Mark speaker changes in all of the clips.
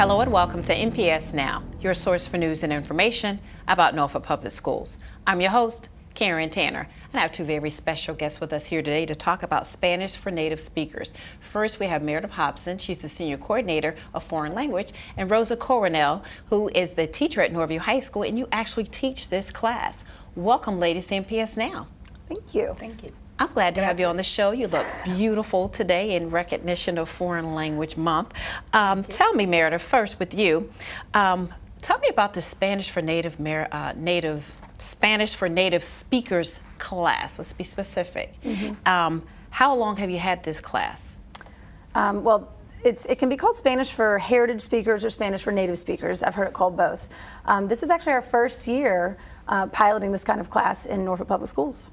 Speaker 1: Hello and welcome to NPS Now, your source for news and information about Norfolk Public Schools. I'm your host, Karen Tanner, and I have two very special guests with us here today to talk about Spanish for native speakers. First, we have Meredith Hobson. She's the Senior Coordinator of Foreign Language, and Rosa Coronel, who is the teacher at Norview High School, and you actually teach this class. Welcome, ladies, to NPS Now.
Speaker 2: Thank you.
Speaker 3: Thank you.
Speaker 1: I'm glad to have you on the show. You look beautiful today in recognition of Foreign Language Month. Tell me, Meredith, first with you, tell me about the Spanish for Native Speakers class. Let's be specific. How long have you had this class?
Speaker 2: Well, it can be called Spanish for heritage speakers or Spanish for native speakers. I've heard it called both. This is actually our first year piloting this kind of class in Norfolk Public Schools.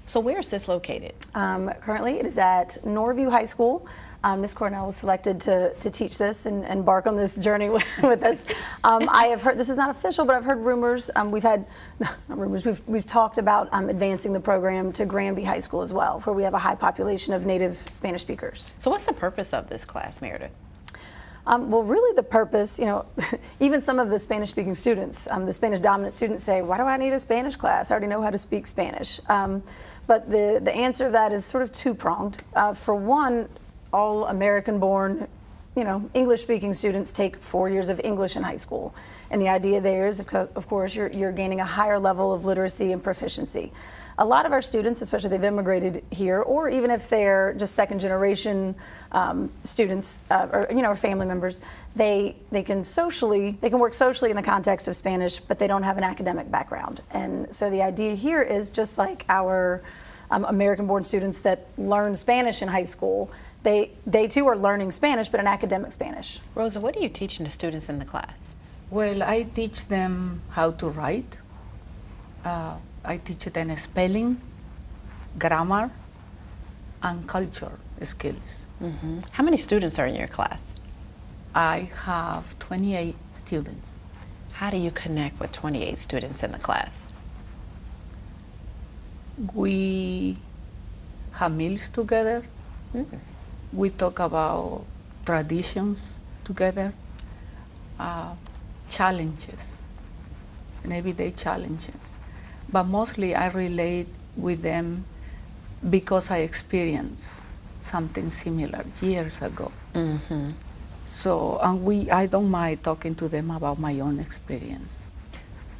Speaker 1: So where is this located?
Speaker 2: Currently, it is at Norview High School. Ms. Cornell was selected to teach this and embark on this journey with us. I have heard, this is not official, but I've heard rumors. We've talked about advancing the program to Granby High School as well, where we have a high population of native Spanish speakers.
Speaker 1: So what's the purpose of this class, Meredith?
Speaker 2: Well, really the purpose, even some of the Spanish-speaking students, the Spanish-dominant students say, why do I need a Spanish class? I already know how to speak Spanish. But the answer to that is sort of two-pronged. For one, all American-born, English-speaking students take 4 years of English in high school. And the idea there is, of course, you're gaining a higher level of literacy and proficiency. A lot of our students, especially if they've immigrated here, or even if they're just second-generation students or family members, they can work socially in the context of Spanish, but they don't have an academic background. And so the idea here is just like our American-born students that learn Spanish in high school, they too are learning Spanish, but an academic Spanish.
Speaker 1: Rosa, what are you teaching the students in the class?
Speaker 3: Well, I teach them how to write. I teach them spelling, grammar, and culture skills.
Speaker 1: How many students are in your class?
Speaker 3: I have 28 students.
Speaker 1: How do you connect with 28 students in the class?
Speaker 3: We have meals together. We talk about traditions together, challenges, and everyday challenges. But mostly I relate with them because I experienced something similar years ago. So, I don't mind talking to them about my own experience.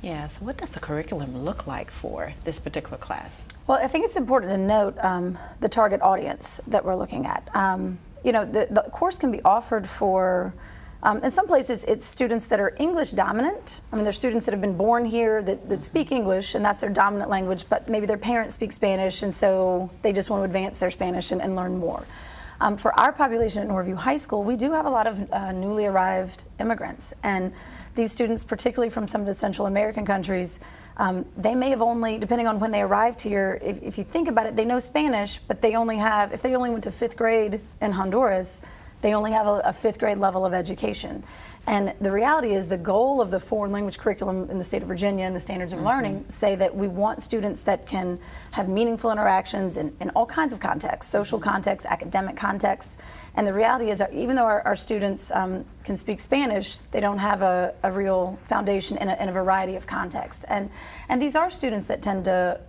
Speaker 1: Yeah, so what does the curriculum look like for this particular class?
Speaker 2: Well, I think it's important to note the target audience that we're looking at. The course can be offered for, in some places, it's students that are English dominant. I mean, they're students that have been born here that speak English, and that's their dominant language, but maybe their parents speak Spanish, and so they just want to advance their Spanish and learn more. For our population at Norview High School, we do have a lot of newly arrived immigrants, and these students, particularly from some of the Central American countries, they may have only, depending on when they arrived here, if you think about it, they know Spanish, but if they only went to 5th grade in Honduras, they only have a 5th grade level of education. And the reality is the goal of the foreign language curriculum in the state of Virginia and the standards of learning say that we want students that can have meaningful interactions in all kinds of contexts, social contexts, academic contexts. And the reality is even though our students can speak Spanish, they don't have a real foundation in a variety of contexts. And these are students that tend to,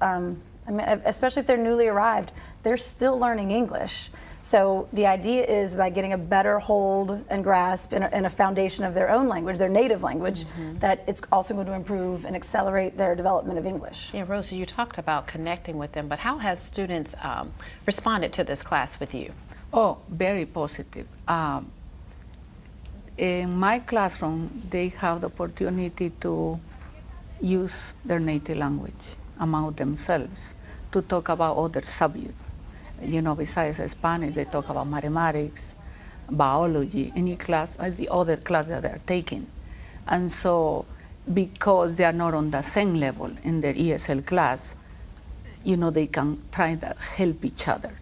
Speaker 2: especially if they're newly arrived, they're still learning English. So the idea is by getting a better hold and grasp in a foundation of their own language, their native language, that it's also going to improve and accelerate their development of English.
Speaker 1: Yeah, Rosa, you talked about connecting with them, but how has students responded to this class with you?
Speaker 3: Oh, very positive. In my classroom, they have the opportunity to use their native language among themselves to talk about other subjects. Besides Spanish, they talk about mathematics, biology, any class, the other class that they're taking. And so, because they are not on the same level in their ESL class, they can try to help each other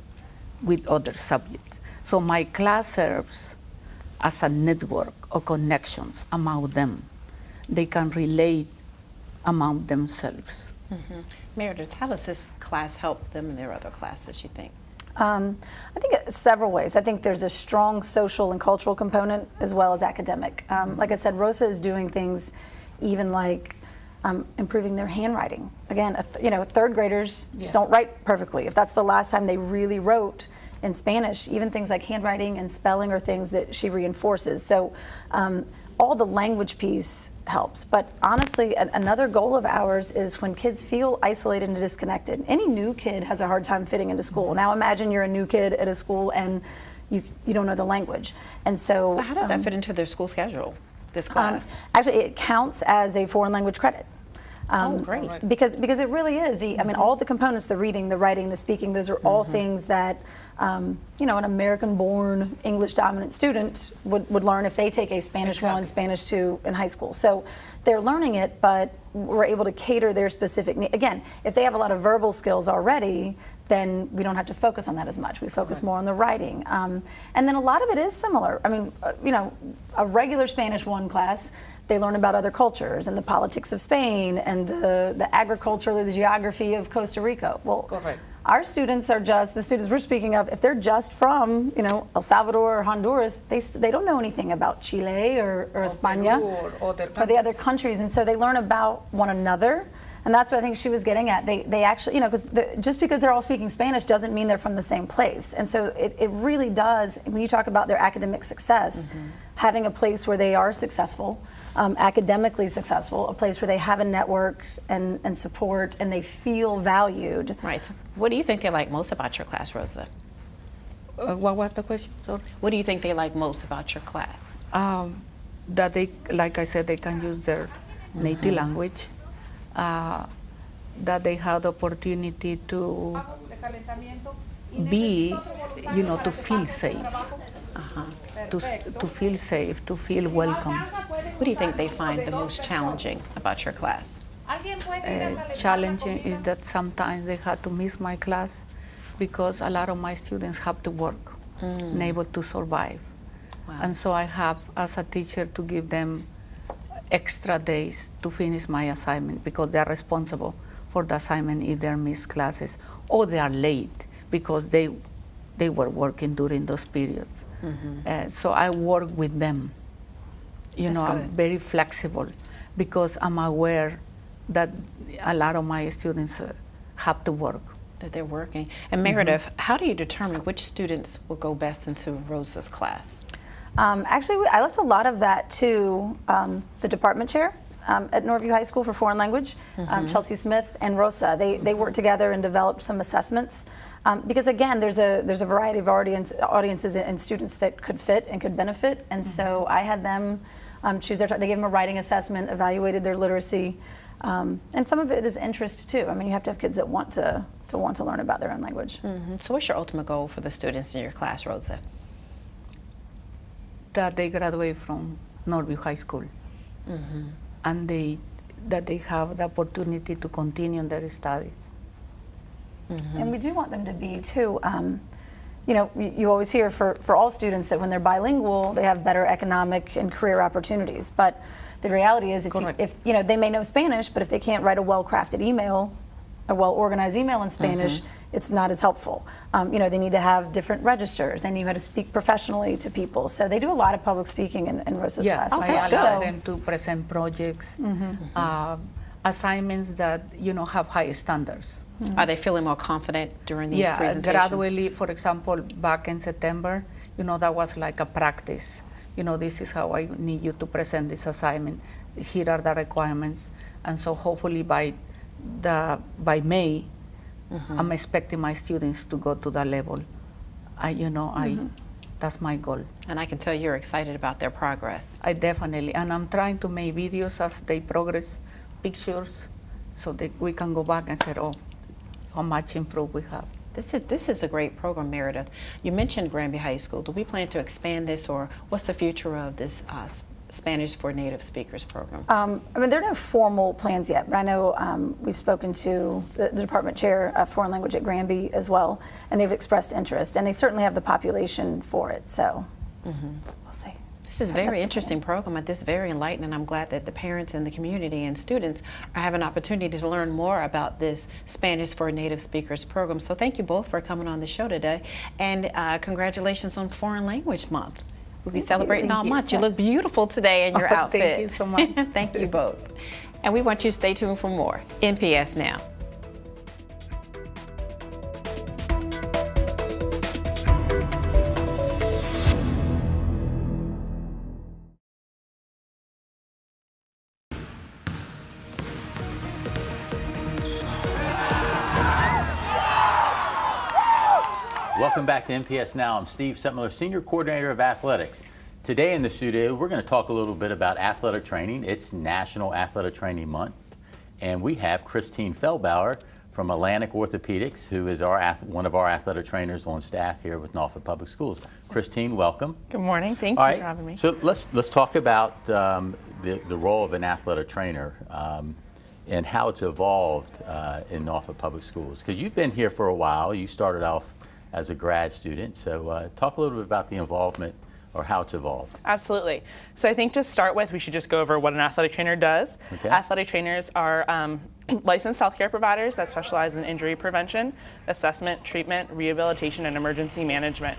Speaker 3: with other subjects. So my class serves as a network of connections among them. They can relate among themselves.
Speaker 1: Meredith, how does this class help them in their other classes, you think?
Speaker 2: I think several ways. I think there's a strong social and cultural component as well as academic. Like I said, Rosa is doing things even like improving their handwriting. Again, third graders don't write perfectly. If that's the last time they really wrote in Spanish, even things like handwriting and spelling are things that she reinforces. So all the language piece helps. But honestly, another goal of ours is when kids feel isolated and disconnected. Any new kid has a hard time fitting into school. Now imagine you're a new kid at a school and you don't know the language. And so
Speaker 1: how does that fit into their school schedule, this class?
Speaker 2: Actually, it counts as a foreign language credit.
Speaker 1: Oh, great.
Speaker 2: Because it really is. All the components, the reading, the writing, the speaking, those are all things that an American-born English-dominant student would learn if they take a Spanish 1, Spanish 2 in high school. So they're learning it, but we're able to cater their specific need. Again, if they have a lot of verbal skills already, then we don't have to focus on that as much. We focus more on the writing. And then a lot of it is similar. I mean, a regular Spanish 1 class, they learn about other cultures and the politics of Spain and the agriculture or the geography of Costa Rica. Well, our students are the students we're speaking of, if they're just from, El Salvador or Honduras, they don't know anything about Chile or España or the other countries. And so they learn about one another. And that's what I think she was getting at. They actually, because just because they're all speaking Spanish doesn't mean they're from the same place. And so it really does, when you talk about their academic success, having a place where they are successful, academically successful, a place where they have a network and support and they feel valued.
Speaker 1: Right. So what do you think they like most about your class, Rosa?
Speaker 3: What was the question? Sorry.
Speaker 1: What do you think they like most about your class?
Speaker 3: That they, like I said, they can use their native language. That they have the opportunity to be, to feel safe. To feel safe, to feel welcome.
Speaker 1: What do you think they find the most challenging about your class?
Speaker 3: Challenging is that sometimes they have to miss my class because a lot of my students have to work and able to survive.
Speaker 1: Wow.
Speaker 3: And so I have, as a teacher, to give them extra days to finish my assignment because they are responsible for the assignment if they miss classes or they are late because they were working during those periods. So I work with them. I'm very flexible because I'm aware that a lot of my students have to work.
Speaker 1: That they're working. And Meredith, how do you determine which students will go best into Rosa's class?
Speaker 2: Actually, I left a lot of that to the department chair at Norview High School for foreign language, Chelsea Smith and Rosa. They worked together and developed some assessments. Because again, there's a variety of audiences and students that could fit and could benefit, and so I had them choose their. They gave them a writing assessment, evaluated their literacy, and some of it is interest too. I mean, you have to have kids that want to learn about their own language.
Speaker 1: So, what's your ultimate goal for the students in your class, Rosa?
Speaker 3: That they graduate from Norview High School, and that they have the opportunity to continue their studies.
Speaker 2: And we do want them to be too, you always hear for all students that when they're bilingual, they have better economic and career opportunities. But the reality is if they may know Spanish, but if they can't write a well-crafted email, a well-organized email in Spanish, it's not as helpful. They need to have different registers. They need how to speak professionally to people. So they do a lot of public speaking in Rosa's class.
Speaker 3: I allow them to present projects, assignments that have high standards.
Speaker 1: Are they feeling more confident during these presentations?
Speaker 3: Gradually, for example, back in September, that was like a practice. This is how I need you to present this assignment. Here are the requirements. And so hopefully by May, I'm expecting my students to go to that level. That's my goal.
Speaker 1: And I can tell you're excited about their progress.
Speaker 3: I definitely, and I'm trying to make videos as they progress, pictures, so that we can go back and say, how much improved we have.
Speaker 1: This is a great program, Meredith. You mentioned Granby High School. Do we plan to expand this, or what's the future of this Spanish for Native Speakers program?
Speaker 2: There are no formal plans yet, but I know we've spoken to the department chair of foreign language at Granby as well, and they've expressed interest, and they certainly have the population for it, so we'll see.
Speaker 1: This is a very interesting program, and this is very enlightening. I'm glad that the parents and the community and students are having an opportunity to learn more about this Spanish for Native Speakers program. So thank you both for coming on the show today, and congratulations on Foreign Language Month. We'll be celebrating all month. You look beautiful today in your outfit.
Speaker 3: Thank you so much.
Speaker 1: Thank you both. And we want you to stay tuned for more NPS Now.
Speaker 4: Welcome back to NPS Now. I'm Steve Settler, Senior Coordinator of Athletics. Today in the studio, we're going to talk a little bit about athletic training. It's National Athletic Training Month, and we have Christine Feldbauer from Atlantic Orthopedics, who is one of our athletic trainers on staff here with Norfolk Public Schools. Christine, welcome.
Speaker 5: Good morning. Thank you for having me.
Speaker 4: So let's talk about the role of an athletic trainer and how it's evolved in Norfolk Public Schools. Because you've been here for a while. You started off as a grad student. So talk a little bit about the involvement or how it's evolved.
Speaker 5: Absolutely. So I think to start with, we should just go over what an athletic trainer does.
Speaker 4: Okay.
Speaker 5: Athletic trainers are licensed healthcare providers that specialize in injury prevention, assessment, treatment, rehabilitation, and emergency management.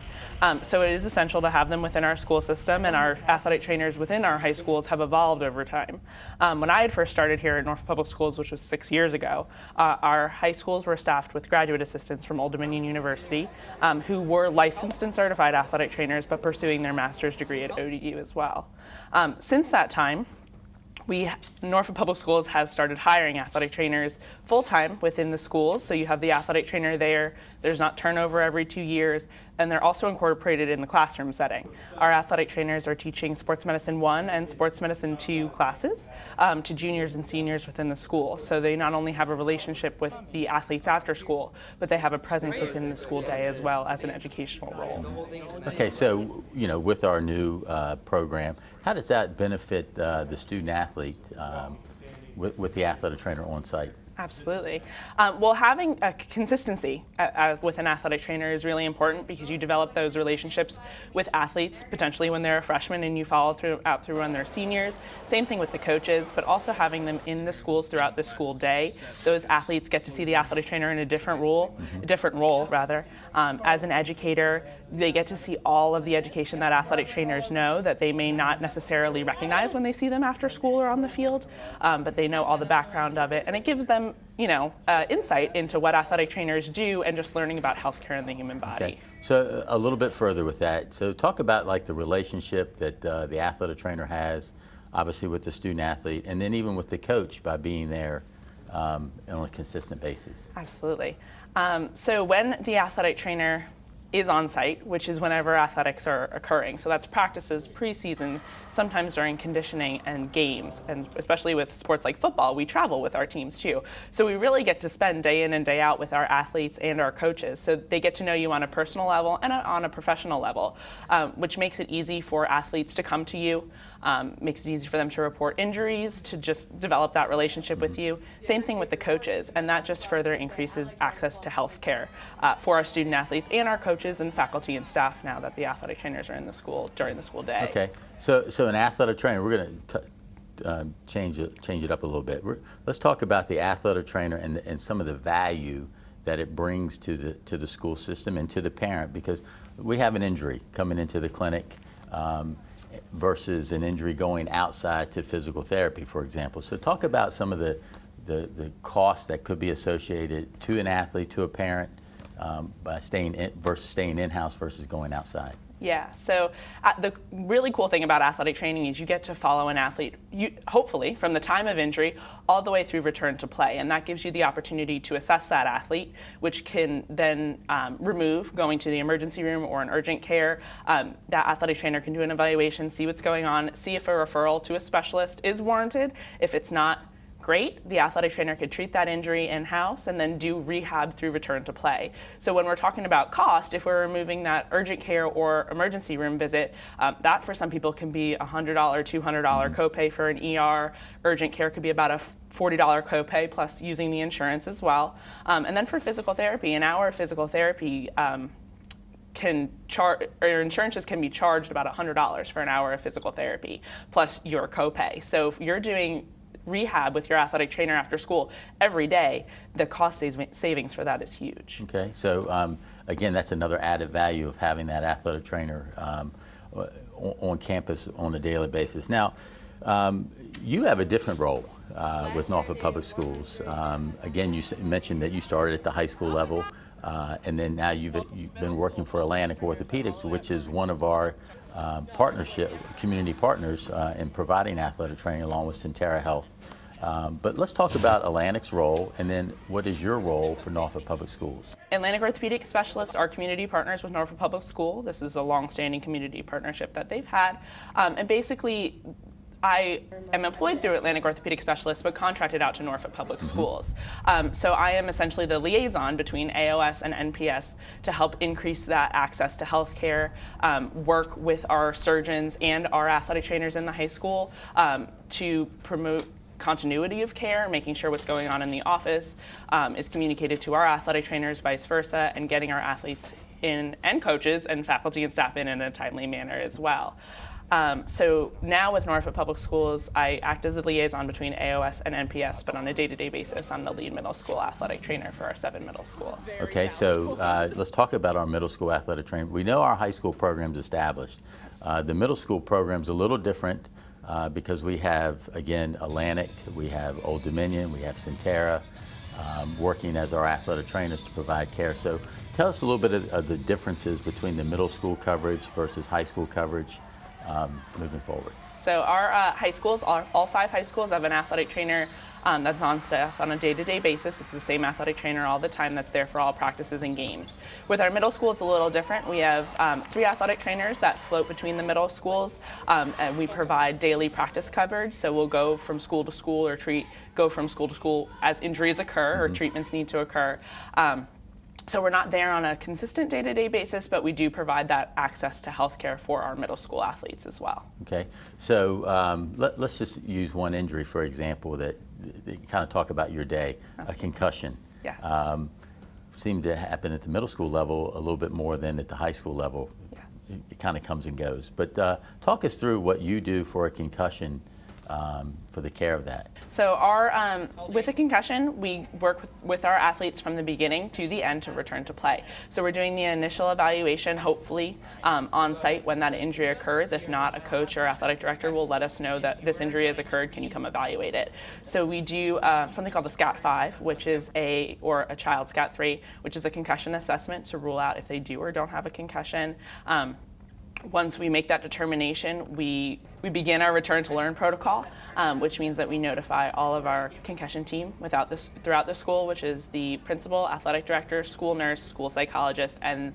Speaker 5: So it is essential to have them within our school system, and our athletic trainers within our high schools have evolved over time. When I had first started here at Norfolk Public Schools, which was 6 years ago, our high schools were staffed with graduate assistants from Old Dominion University who were licensed and certified athletic trainers but pursuing their master's degree at ODU as well. Since that time, Norfolk Public Schools has started hiring athletic trainers full-time within the schools. So you have the athletic trainer there. There's not turnover every 2 years, and they're also incorporated in the classroom setting. Our athletic trainers are teaching Sports Medicine 1 and Sports Medicine 2 classes to juniors and seniors within the school. So they not only have a relationship with the athletes after school, but they have a presence within the school day as well as an educational role.
Speaker 4: Okay, so with our new program, how does that benefit the student athlete with the athletic trainer on site?
Speaker 5: Absolutely. Well, having a consistency with an athletic trainer is really important because you develop those relationships with athletes potentially when they're a freshman and you follow out through when they're seniors. Same thing with the coaches, but also having them in the schools throughout the school day. Those athletes get to see the athletic trainer in a different role, as an educator. They get to see all of the education that athletic trainers know that they may not necessarily recognize when they see them after school or on the field, but they know all the background of it, and it gives them insight into what athletic trainers do and just learning about healthcare and the human body.
Speaker 4: Okay. So a little bit further with that. So talk about like the relationship that the athletic trainer has, obviously with the student athlete, and then even with the coach by being there on a consistent basis.
Speaker 5: Absolutely. So when the athletic trainer is on site, which is whenever athletics are occurring. So that's practices, preseason, sometimes during conditioning and games, and especially with sports like football, we travel with our teams too. So we really get to spend day in and day out with our athletes and our coaches. So they get to know you on a personal level and on a professional level, which makes it easy for athletes to come to you, makes it easy for them to report injuries, to just develop that relationship with you. Same thing with the coaches, and that just further increases access to health care for our student athletes and our coaches and faculty and staff now that the athletic trainers are in the school during the school day.
Speaker 4: Okay, so an athletic trainer, we're going to change it up a little bit. Let's talk about the athletic trainer and some of the value that it brings to the school system and to the parent, because we have an injury coming into the clinic versus an injury going outside to physical therapy, for example. So talk about some of the costs that could be associated to an athlete, to a parent, by staying in-house versus going outside.
Speaker 5: Yeah, so the really cool thing about athletic training is you get to follow an athlete, hopefully from the time of injury all the way through return to play, and that gives you the opportunity to assess that athlete, which can then remove going to the emergency room or an urgent care. That athletic trainer can do an evaluation, see what's going on, see if a referral to a specialist is warranted. If it's not, great, the athletic trainer could treat that injury in-house and then do rehab through return to play. So when we're talking about cost, if we're removing that urgent care or emergency room visit, that for some people can be $100, $200 copay for an ER. Urgent care could be about a $40 copay plus using the insurance as well. And then for physical therapy, an hour of physical therapy your insurances can be charged about $100 for an hour of physical therapy plus your copay. So if you're doing rehab with your athletic trainer after school every day, the cost savings for that is huge.
Speaker 4: Okay, so again, that's another added value of having that athletic trainer on campus on a daily basis. Now, you have a different role with Norfolk Public Schools. Again, you mentioned that you started at the high school level, and then now you've been working for Atlantic Orthopedics, which is one of our community partners in providing athletic training along with Centera Health. But let's talk about Atlantic's role, and then what is your role for Norfolk Public Schools?
Speaker 5: Atlantic Orthopedic Specialists are community partners with Norfolk Public School. This is a long-standing community partnership that they've had. And basically, I am employed through Atlantic Orthopedic Specialists, but contracted out to Norfolk Public Schools. So I am essentially the liaison between AOS and NPS to help increase that access to health care, work with our surgeons and our athletic trainers in the high school to promote continuity of care, making sure what's going on in the office is communicated to our athletic trainers, vice versa, and getting our athletes in and coaches and faculty and staff in a timely manner as well. So now with Norfolk Public Schools, I act as the liaison between AOS and NPS, but on a day-to-day basis, I'm the lead middle school athletic trainer for our 7 middle schools.
Speaker 4: Okay, so let's talk about our middle school athletic training. We know our high school program's established. The middle school program's a little different because we have, again, Atlantic, we have Old Dominion, we have Centera working as our athletic trainers to provide care. So tell us a little bit of the differences between the middle school coverage versus high school coverage moving forward.
Speaker 5: So our high schools, all 5 high schools have an athletic trainer that's on staff on a day-to-day basis. It's the same athletic trainer all the time that's there for all practices and games. With our middle school, it's a little different. We have 3 athletic trainers that float between the middle schools, and we provide daily practice coverage. So we'll go from school to school or go from school to school as injuries occur or treatments need to occur. So we're not there on a consistent day-to-day basis, but we do provide that access to healthcare for our middle school athletes as well.
Speaker 4: Okay, so let's just use one injury, for example, that kind of talk about your day, a concussion.
Speaker 5: Yes.
Speaker 4: Seemed to happen at the middle school level a little bit more than at the high school level.
Speaker 5: Yes.
Speaker 4: It kind of comes and goes. But talk us through what you do for a concussion for the care of that.
Speaker 5: So with a concussion, we work with our athletes from the beginning to the end to return to play. So we're doing the initial evaluation, hopefully on site when that injury occurs. If not, a coach or athletic director will let us know that this injury has occurred. Can you come evaluate it? So we do something called the SCAT-5, which is a child SCAT-3, which is a concussion assessment to rule out if they do or don't have a concussion. Once we make that determination, we begin our return to learn protocol, which means that we notify all of our concussion team throughout the school, which is the principal, athletic director, school nurse, school psychologist, and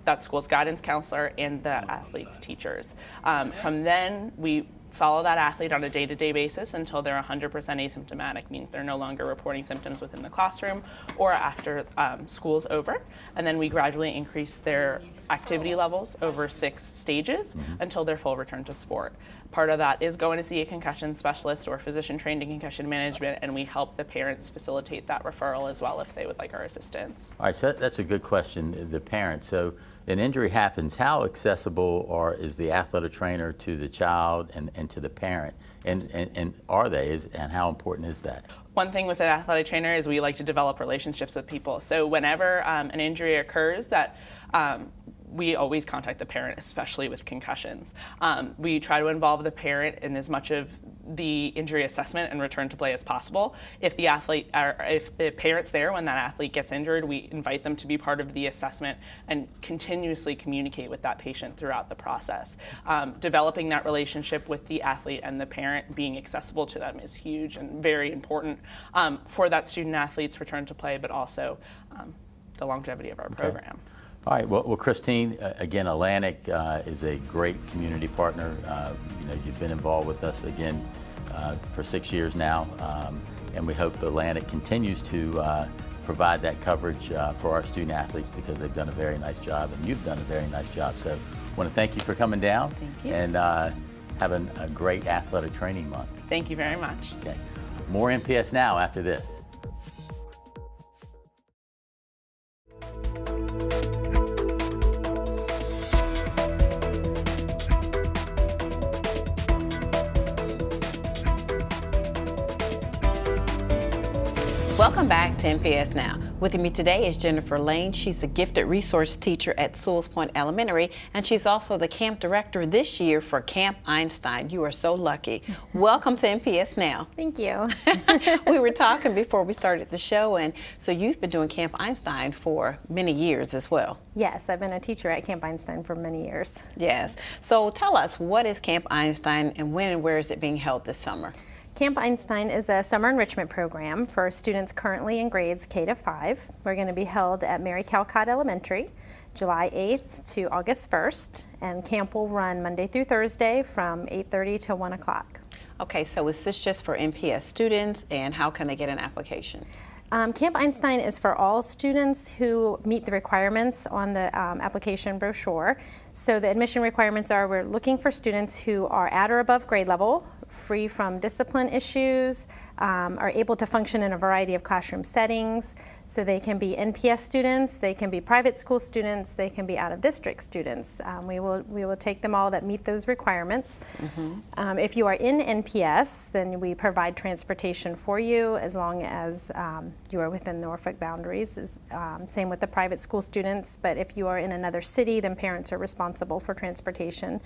Speaker 5: that school's guidance counselor and the athlete's teachers. From then, we follow that athlete on a day-to-day basis until they're 100% asymptomatic, meaning they're no longer reporting symptoms within the classroom or after school's over. And then we gradually increase their activity levels over 6 stages until their full return to sport. Part of that is going to see a concussion specialist or physician trained in concussion management, and we help the parents facilitate that referral as well if they would like our assistance.
Speaker 4: All right, so that's a good question, the parents. So an injury happens, how accessible is the athletic trainer to the child and to the parent? And are they, and how important is that?
Speaker 5: One thing with an athletic trainer is we like to develop relationships with people. So whenever an injury occurs we always contact the parent, especially with concussions. We try to involve the parent in as much of the injury assessment and return to play as possible. If the parent's there when that athlete gets injured, we invite them to be part of the assessment and continuously communicate with that patient throughout the process. Developing that relationship with the athlete and the parent, being accessible to them, is huge and very important for that student athlete's return to play, but also the longevity of our program.
Speaker 4: All right, well, Christine, again, Atlantic is a great community partner. You've been involved with us, again, for 6 years now, and we hope Atlantic continues to provide that coverage for our student athletes because they've done a very nice job, and you've done a very nice job. So I want to thank you for coming down.
Speaker 5: Thank you.
Speaker 4: And having a great athletic training month.
Speaker 5: Thank you very much.
Speaker 4: Okay. More NPS Now after this.
Speaker 1: Welcome back to NPS Now. With me today is Jennifer Lane. She's a gifted resource teacher at Sewells Point Elementary, and she's also the camp director this year for Camp Einstein. You are so lucky. Welcome to NPS Now.
Speaker 6: Thank you.
Speaker 1: We were talking before we started the show, and so you've been doing Camp Einstein for many years as well.
Speaker 6: Yes, I've been a teacher at Camp Einstein for many years.
Speaker 1: Yes. So tell us, what is Camp Einstein, and when and where is it being held this summer?
Speaker 6: Camp Einstein is a summer enrichment program for students currently in grades K to 5. We're going to be held at Mary Calcott Elementary, July 8th to August 1st, and camp will run Monday through Thursday from 8:30 to 1 o'clock.
Speaker 1: Okay, so is this just for NPS students, and how can they get an application?
Speaker 6: Camp Einstein is for all students who meet the requirements on the application brochure. So the admission requirements are, we're looking for students who are at or above grade level, free from discipline issues, are able to function in a variety of classroom settings. So they can be NPS students, they can be private school students, they can be out-of-district students. We will take them all that meet those requirements. If you are in NPS, then we provide transportation for you as long as you are within Norfolk boundaries. Same with the private school students, but if you are in another city, then parents are responsible for transportation.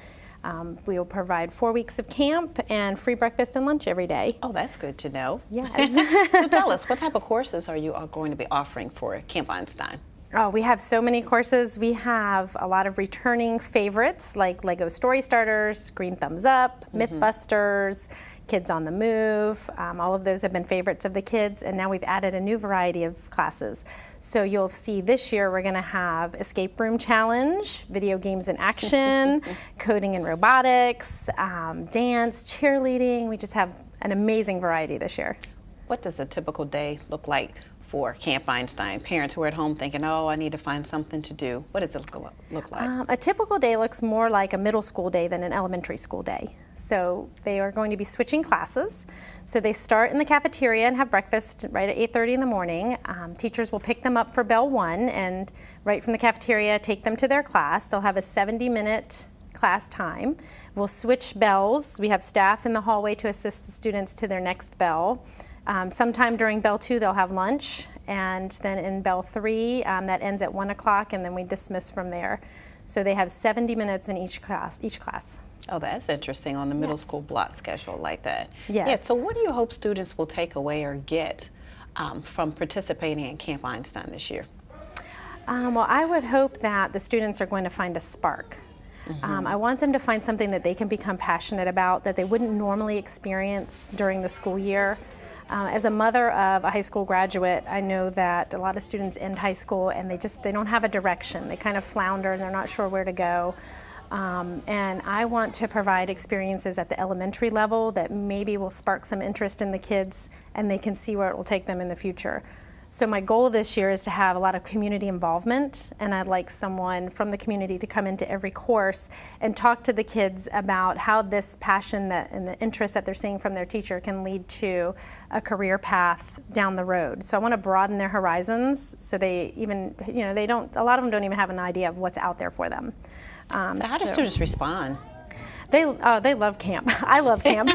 Speaker 6: We will provide 4 weeks of camp and free breakfast and lunch every day.
Speaker 1: Oh, that's good to know.
Speaker 6: Yes.
Speaker 1: So tell us, what type of courses are you going to be offering for Camp Einstein?
Speaker 6: Oh, we have so many courses. We have a lot of returning favorites like Lego Story Starters, Green Thumbs Up, Mythbusters, Kids on the Move. All of those have been favorites of the kids, and now we've added a new variety of classes. So you'll see this year we're going to have Escape Room Challenge, Video Games in Action, Coding and Robotics, Dance, Cheerleading. We just have an amazing variety this year.
Speaker 1: What does a typical day look like for Camp Einstein? Parents who are at home thinking, oh, I need to find something to do. What does it look like?
Speaker 6: A typical day looks more like a middle school day than an elementary school day. So they are going to be switching classes. So they start in the cafeteria and have breakfast right at 8:30 in the morning. Teachers will pick them up for bell 1 and right from the cafeteria take them to their class. They'll have a 70-minute class time. We'll switch bells. We have staff in the hallway to assist the students to their next bell. Sometime during bell 2 they'll have lunch, and then in bell 3 that ends at 1 o'clock, and then we dismiss from there. So they have 70 minutes in each class.
Speaker 1: Oh, that's interesting, on the middle school block schedule like that.
Speaker 6: Yes.
Speaker 1: Yeah, so what do you hope students will take away or get from participating in Camp Einstein this year?
Speaker 6: Well, I would hope that the students are going to find a spark. I want them to find something that they can become passionate about that they wouldn't normally experience during the school year. As a mother of a high school graduate, I know that a lot of students end high school and they don't have a direction. They kind of flounder and they're not sure where to go. And I want to provide experiences at the elementary level that maybe will spark some interest in the kids and they can see where it will take them in the future. So my goal this year is to have a lot of community involvement, and I'd like someone from the community to come into every course and talk to the kids about how this passion and the interest that they're seeing from their teacher can lead to a career path down the road. So I want to broaden their horizons so they even, a lot of them don't even have an idea of what's out there for them.
Speaker 1: So how do students respond?
Speaker 6: They love camp. I love camp.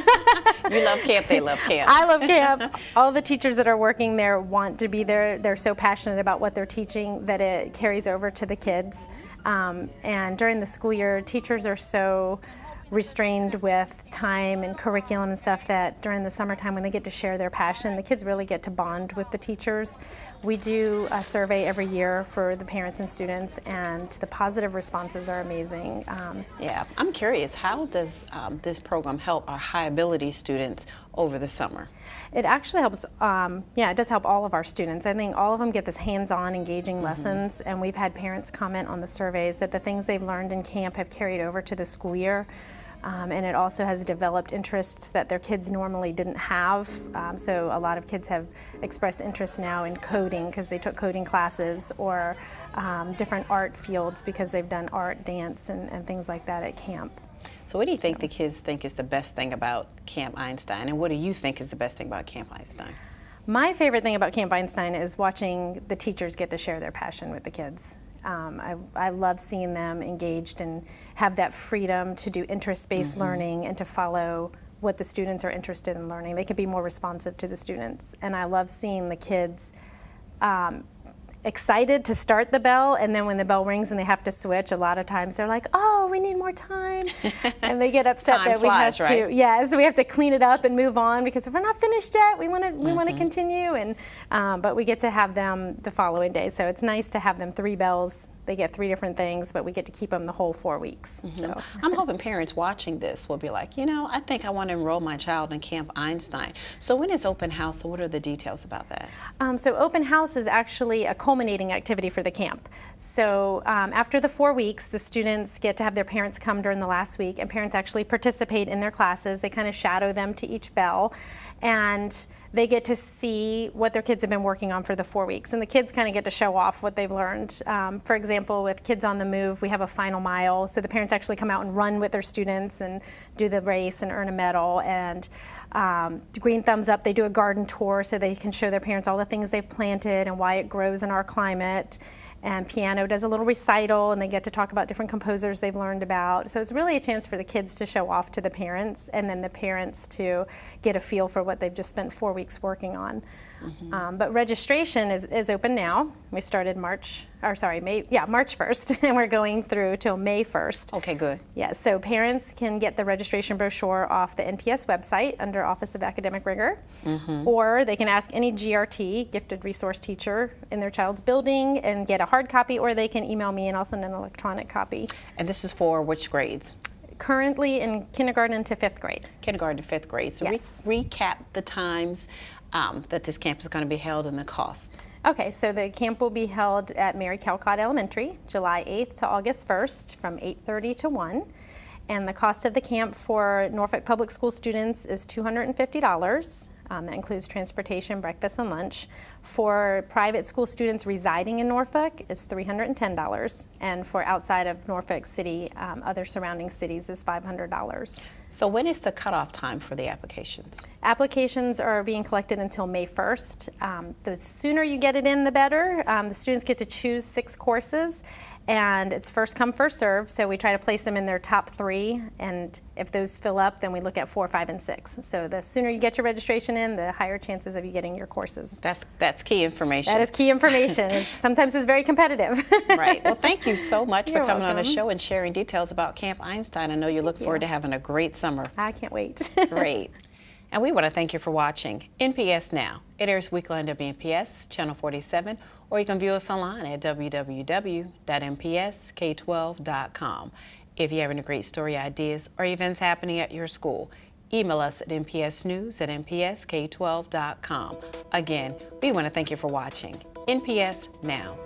Speaker 1: You love camp, they love camp.
Speaker 6: I love camp. All the teachers that are working there want to be there. They're so passionate about what they're teaching that it carries over to the kids. And during the school year, teachers are so restrained with time and curriculum and stuff that during the summertime when they get to share their passion, the kids really get to bond with the teachers. We do a survey every year for the parents and students, and the positive responses are amazing.
Speaker 1: Yeah, I'm curious, how does this program help our high ability students over the summer?
Speaker 6: It actually helps, it does help all of our students. I think all of them get this hands-on engaging lessons, and we've had parents comment on the surveys that the things they've learned in camp have carried over to the school year. And it also has developed interests that their kids normally didn't have. So a lot of kids have expressed interest now in coding because they took coding classes, or different art fields because they've done art, dance, and things like that at camp.
Speaker 1: So what do you think the kids think is the best thing about Camp Einstein, and what do you think is the best thing about Camp Einstein?
Speaker 6: My favorite thing about Camp Einstein is watching the teachers get to share their passion with the kids. I love seeing them engaged and have that freedom to do interest-based learning and to follow what the students are interested in learning. They can be more responsive to the students. And I love seeing the kids excited to start the bell, and then when the bell rings and they have to switch, a lot of times they're like, oh, we need more time. And they get upset
Speaker 1: Time
Speaker 6: that we have
Speaker 1: flies,
Speaker 6: to,
Speaker 1: right?
Speaker 6: yeah, so we have to clean it up and move on, because if we're not finished yet, we want to continue. And but we get to have them the following day, so it's nice to have them 3 bells. They get 3 different things, but we get to keep them the whole 4 weeks. So
Speaker 1: I'm hoping parents watching this will be like, you know, I think I want to enroll my child in Camp Einstein. So when is open house, so what are the details about that?
Speaker 6: So open house is actually a culminating activity for the camp. So after the 4 weeks, the students get to have their parents come during the last week, and parents actually participate in their classes. They kind of shadow them to each bell, and they get to see what their kids have been working on for the 4 weeks. And the kids kind of get to show off what they've learned. For example, with Kids on the Move, we have a final mile. So the parents actually come out and run with their students and do the race and earn a medal. And Green Thumbs Up, they do a garden tour so they can show their parents all the things they've planted and why it grows in our climate. And Piano does a little recital, and they get to talk about different composers they've learned about. So it's really a chance for the kids to show off to the parents, and then the parents to get a feel for what they've just spent 4 weeks working on. But registration is open now. We started March 1st, and we're going through till May 1st.
Speaker 1: Okay, good.
Speaker 6: Yeah, so parents can get the registration brochure off the NPS website under Office of Academic Rigor, or they can ask any GRT, Gifted Resource Teacher, in their child's building and get a hard copy, or they can email me and I'll send an electronic copy.
Speaker 1: And this is for which grades?
Speaker 6: Currently in kindergarten to 5th grade.
Speaker 1: Kindergarten to 5th grade. So
Speaker 6: Yes.
Speaker 1: recap the times that this camp is going to be held and the cost.
Speaker 6: Okay, so the camp will be held at Mary Calcott Elementary, July 8th to August 1st from 8:30 to 1. And the cost of the camp for Norfolk Public School students is $250. That includes transportation, breakfast, and lunch. For private school students residing in Norfolk, it's $310. And for outside of Norfolk City, other surrounding cities, is $500.
Speaker 1: So when is the cutoff time for the applications?
Speaker 6: Applications are being collected until May 1st. The sooner you get it in, the better. The students get to choose 6 courses, and it's first come, first serve. So we try to place them in their top 3, and if those fill up, then we look at 4, 5, and 6. So the sooner you get your registration in, the higher chances of you getting your courses.
Speaker 1: That's key information.
Speaker 6: That is key information. Sometimes it's very competitive.
Speaker 1: Right. Well, thank you so much for
Speaker 6: You're
Speaker 1: coming on the
Speaker 6: welcome.
Speaker 1: show and sharing details about Camp Einstein. I know you look forward to having a great summer.
Speaker 6: I can't wait.
Speaker 1: Great. And we want to thank you for watching NPS Now. It airs weekly on WNPS Channel 47, or you can view us online at www.npsk12.com. If you have any great story ideas or events happening at your school, email us at npsnews@npsk12.com. Again, we want to thank you for watching NPS Now.